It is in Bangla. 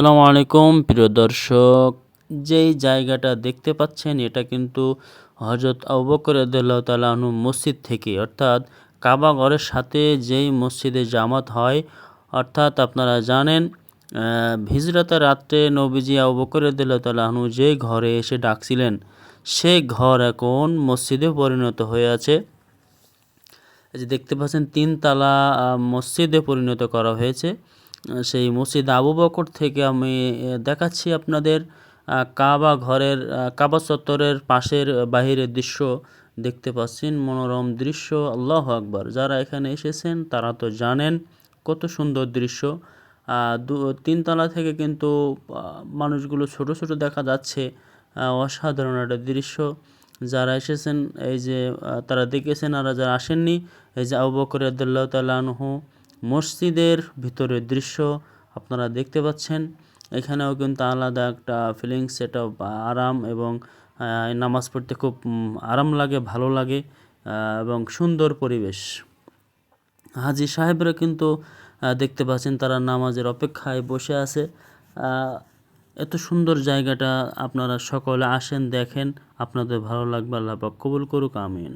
আসসালামু আলাইকুম প্রিয় দর্শক, যেই জায়গাটা দেখতে পাচ্ছেন এটা কিন্তু হযরত আবু বকর রাদিয়াল্লাহু তাআলা আনহু মসজিদ থেকে, অর্থাৎ কাবা ঘরের সাথে যেই মসজিদে জামাত হয়, অর্থাৎ আপনারা জানেন হিজরতের রাত্রে নবীজি আবু বকর রাদিয়াল্লাহু তাআলা আনহু যে ঘরে এসে ডাকছিলেন, সেই ঘর এখন মসজিদে পরিণত হয়ে আছে। এই যে দেখতে পাচ্ছেন ৩ তালা মসজিদে পরিণত করা হয়েছে। সেই মসজিদ আবু বকর থেকে আমি দেখাচ্ছি আপনাদের কাবা ঘরের কাবা চত্বরের পাশের বাহিরের দৃশ্য দেখতে পাচ্ছেন। মনোরম দৃশ্য, আল্লাহু আকবার। যারা এখানে এসেছেন তারা তো জানেন কত সুন্দর দৃশ্য। ৩ তালা থেকে কিন্তু মানুষগুলো ছোট ছোট দেখা যাচ্ছে। অসাধারণ একটা দৃশ্য। যারা এসেছেন এই যে তারা দেখেছেন, আর যারা আসেননি এই যে আবু বকর রাদিয়াল্লাহু তাআলা আনহু মসজিদের ভিতরের দৃশ্য আপনারা দেখতে পাচ্ছেন। এখানেও কিন্তু আলাদা একটা ফিলিংস, এটা আরাম এবং নামাজ পড়তে খুব আরাম লাগে, ভালো লাগে এবং সুন্দর পরিবেশ। হাজী সাহেবরা কিন্তু দেখতে পাচ্ছেন তারা নামাজের অপেক্ষায় বসে আছে। এত সুন্দর জায়গাটা, আপনারা সকলে আসেন, দেখেন, আপনাদের ভালো লাগবে। আল্লাহ পাক কবুল করুক, আমিন।